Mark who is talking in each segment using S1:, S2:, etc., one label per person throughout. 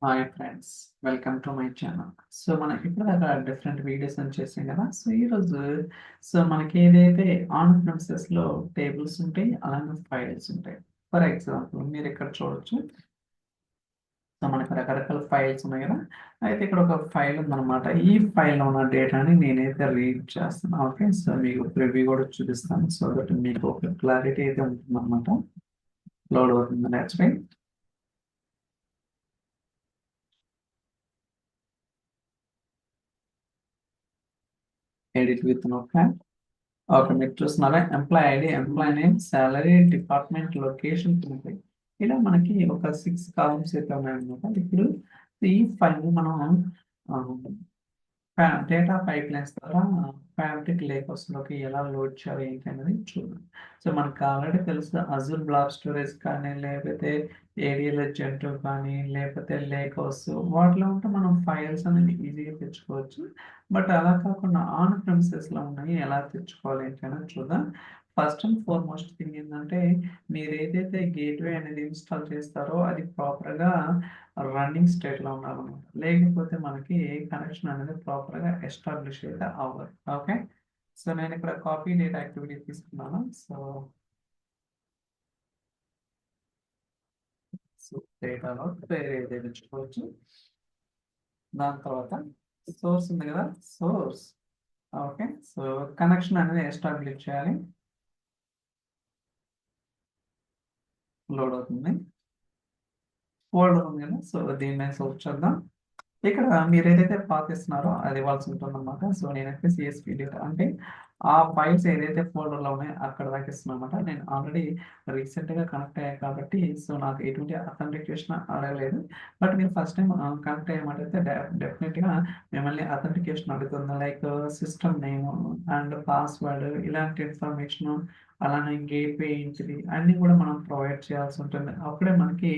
S1: Hi friends, welcome to my channel. So మనకి ఇప్పుడు different videos అని చేసాం కదా. సో ఈరోజు మనకి ఏదైతే ఆన్ ప్రిన్సెస్లో టేబుల్స్ ఉంటాయి, అలాగే ఫైల్స్ ఉంటాయి. ఫర్ ఎగ్జాంపుల్ మీరు ఇక్కడ చూడొచ్చు. సో మనకి రకరకాల ఫైల్స్ ఉన్నాయి కదా. అయితే ఇక్కడ ఒక ఫైల్ ఉందన్నమాట. ఈ ఫైల్లో ఉన్న డేటాని నేనైతే రీడ్ చేస్తాను. ఓకే, సో మీకు ప్రివ్యూ కూడా చూపిస్తాను. సో దట్ మీకు ఒక క్లారిటీ అయితే ఉంటుంది అనమాట. లోడ్ అవుతుంది. Let's wait. Edit with notepad. Okay, మీరు చూస్తున్నారా? Employee ID, employee name, salary, department, location ఉంటాయి. ఇలా మనకి ఒక 6 కాలమ్స్ అయితే ఉన్నాయన్నమాట. ఇప్పుడు ఈ ఫైల్ మనం డేటా పైప్ లైన్స్ ద్వారా ఫ్యాబ్రిక్ లేకర్స్లోకి ఎలా లోడ్ చేయాలి ఏంటి అనేది చూద్దాం. సో మనకు ఆల్రెడీ తెలుసు, అజూర్ బ్లాక్ స్టోరేజ్ కానీ, లేకపోతే ఏడిఎల్ జెంటో కానీ, లేకపోతే లేకర్స్, వాటిలో ఉంటే మనం ఫైల్స్ అనేది ఈజీగా తెచ్చుకోవచ్చు. బట్ అలా కాకుండా ఆన్ ప్రిమిసెస్లో ఉన్నాయి, ఎలా తెచ్చుకోవాలి ఏంటి అనేది చూద్దాం. ఫస్ట్ అండ్ ఫార్మోస్ట్ థింగ్ ఏంటంటే, మీరు ఏదైతే గేట్వే అనేది ఇన్స్టాల్ చేస్తారో అది ప్రాపర్గా రన్నింగ్ స్టేట్లో ఉండాలన్నమాట. లేకపోతే మనకి కనెక్షన్ అనేది ప్రాపర్గా ఎస్టాబ్లిష్ అయితే అవ్వదు. ఓకే, సో నేను ఇక్కడ కాపీ డేటా యాక్టివిటీ తీసుకున్నాను. సో డేటాలో పేరు ఏదైనా ఇచ్చుకోవచ్చు. దాని తర్వాత సోర్స్ ఉంది కదా, సోర్స్. ఓకే, సో కనెక్షన్ అనేది ఎస్టాబ్లిష్ చేయాలి. లోడ్ అవుతుంది. ఫోల్డర్ ఉంది కదా, సో దీన్ని సోర్స్ చేద్దాం. ఇక్కడ మీరు ఏదైతే పాత్ ఇస్తున్నారో అది ఇవ్వాల్సి ఉంటుంది అనమాట. సో నేనైతే సిఎస్పి డేటా అంటే ఆ ఫైల్స్ ఏదైతే ఫోల్డర్లో ఉన్నాయో అక్కడ దాకా ఇస్తున్నాను అనమాట. నేను ఆల్రెడీ రీసెంట్గా కనెక్ట్ అయ్యాను కాబట్టి సో నాకు ఎటువంటి అథెంటికేషన్ అడగలేదు. బట్ మీరు ఫస్ట్ టైం కనెక్ట్ అయ్యమంటే డెఫినెట్గా మిమ్మల్ని అథెంటికేషన్ అడుగుతుంది. Like system name and password, ఇలాంటి ఇన్ఫర్మేషన్, అలానే గేట్వే ఏంటిది అన్నీ కూడా మనం ప్రొవైడ్ చేయాల్సి ఉంటుంది. అప్పుడే మనకి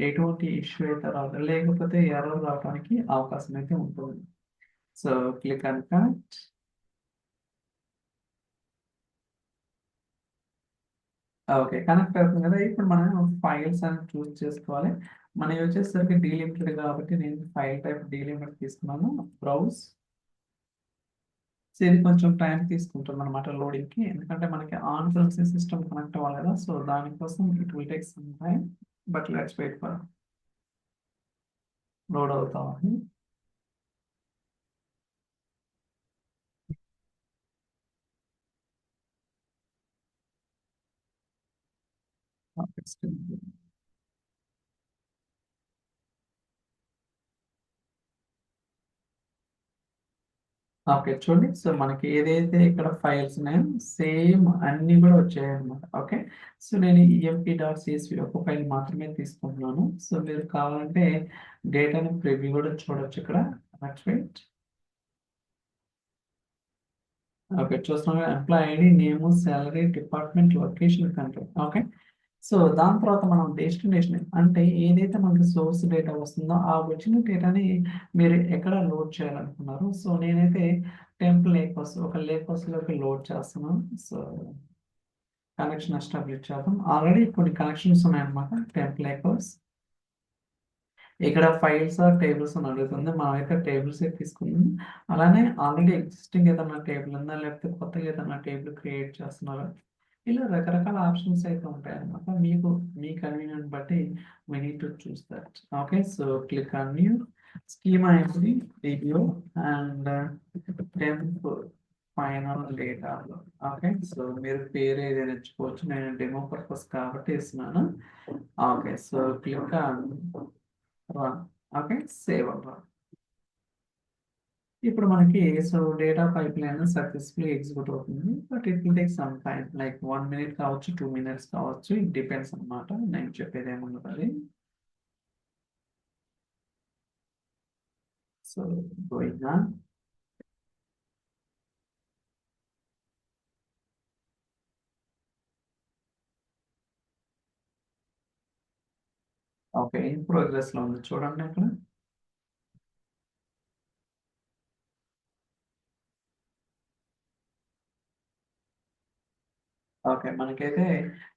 S1: ఎటువంటి ఇష్యూ అయితే రాదు, లేకపోతే ఎర్రర్ రావడానికి అవకాశం అయితే ఉంటుంది. So click and connect. Okay, connect అవుతుంది కదా. ఇప్పుడు మనం ఫైల్స్ అని చూస్ చేసుకోవాలి. మనకి వచ్చేసరికి డీలిమిటెడ్ కాబట్టి నేను ఫైల్ టైప్ డీలిమిటెడ్ తీసుకున్నాను. బ్రౌజ్. సో ఇది కొంచెం టైం తీసుకుంటుంది అనమాట లోడింగ్కి, ఎందుకంటే మనకి ఆన్ ప్రిమిసెస్ సిస్టమ్ కనెక్ట్ అవ్వాలి కదా. సో దానికోసం it will take some time, but let's wait for. Load అవుతా ఉంది. ఓకే, చూడండి. సో మనకి ఏదైతే ఇక్కడ ఫైల్స్ ఉన్నాయో సేమ్ అన్నీ కూడా వచ్చాయి అనమాట. ఓకే, సో నేను emp.csv ఒక ఫైల్ మాత్రమే తీసుకుంటున్నాను. సో మీరు కావాలంటే డేటాని ప్రివ్యూ కూడా చూడొచ్చు ఇక్కడ. వెయిట్. ఓకే, చూస్తున్నాం. Employee ID, name, salary, department, location, country. Okay, so దాని తర్వాత మనం డెస్టినేషన్ అంటే ఏదైతే మనకి సోర్స్ డేటా వస్తుందో ఆ వచ్చిన డేటాని మీరు ఎక్కడ లోడ్ చేయాలనుకున్నారు. సో నేనైతే టెంప్ లేకర్స్, ఒక లేకర్స్లోకి లోడ్ చేస్తున్నాను. సో కనెక్షన్ ఎస్టాబ్లిష్ చేద్దాం. ఆల్రెడీ కొన్ని కనెక్షన్స్ ఉన్నాయన్నమాట. టెంప్ లేకర్స్, ఇక్కడ ఫైల్స్ ఆర్ టేబుల్స్ అని అడుగుతుంది. మనం అయితే టేబుల్స్ తీసుకుందాం. అలానే ఆల్రెడీ ఎగ్జిస్టింగ్ ఏదైనా టేబుల్ ఉందా, లేకపోతే కొత్తగా ఏదైనా టేబుల్ క్రియేట్ చేస్తున్నారా, ఇలా రకరకాల ఆప్షన్స్ అయితే ఉంటాయి అన్నమాట. మీకు మీ కన్వీనియంట్ బట్టి we need to choose that. Okay, so click on new schema entry video and temp final data. Okay, so మీరు పేరు ఏదైనా ఎంచుకోవచ్చు. నేను డెమో పర్పస్ కాబట్టి ఇస్తున్నాను. Okay, so click on run. Okay, save అవ్వాలి. ఇప్పుడు మనకి so data pipeline successfully execute అవుతుంది. But it will take some time, like 1 minute కావచ్చు, 2 minutes కావచ్చు. ఇట్ డిపెండ్స్ అనమాట. నేను చెప్పేది ఏముండదు అది. So going on. Okay, in progress లో ఉంది చూడండి అక్కడ. ఓకే. మనకైతే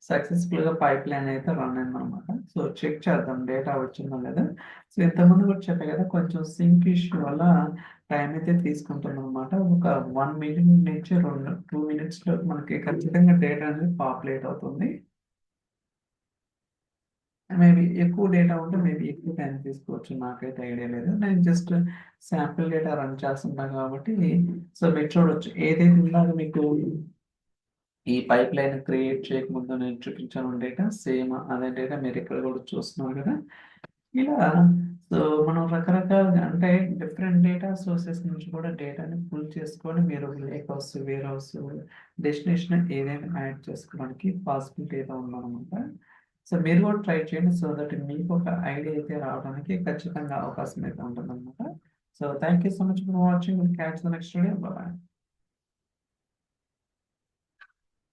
S1: సక్సెస్‌ఫుల్‌గా పైప్‌లైన్ అయితే రన్ అయిందనమాట. సో, చెక్ చేద్దాం డేటా వచ్చిందా లేదా. సో, ఇంతకుముందు కూడా చెప్పా కదా! కొంచెం సింక్ ఇష్యూ వల్ల టైమ్ అయితే తీసుకుంటుందనమాట. ఒక 1 మినిట్ నుంచి 2 మినిట్స్‌లో మనకి ఖచ్చితంగా డేటా అనేది పాపులేట్ అవుతుంది. మేబీ ఎక్కువ డేటా ఉంటే మేబీ ఎక్కువ టైం తీసుకోవచ్చు. నాకైతే ఐడియా లేదు. నేను జస్ట్ శాంపిల్ డేటా రన్ చేస్తున్నా కాబట్టి సో, మీరు చూడొచ్చు. ఏదైతే ఇందాక మీకు ఈ పైప్‌లైన్ క్రియేట్ చేయకముందు నేను చూపించాను డేటా సేమ్ అదే డేటా మీరిక్కడ కూడా చూస్తున్నారు కదా! ఇలా సో, మనం రకరకాలుగా అంటే డిఫరెంట్ డేటా సోర్సెస్ నుంచి కూడా డేటాని పుల్ చేసుకొని మీరు lake house, warehouse, destination ఏదైనా యాడ్ చేసుకోవడానికి పాసిబిలిటీ అయితే ఉందన్నమాట. సో, మీరు కూడా ట్రై చేయండి. సో దట్ మీకు ఒక ఐడియా అయితే రావడానికి ఖచ్చితంగా అవకాశం అయితే ఉంటుందన్నమాట. So, thank you so much for watching. Will catch the next video. By.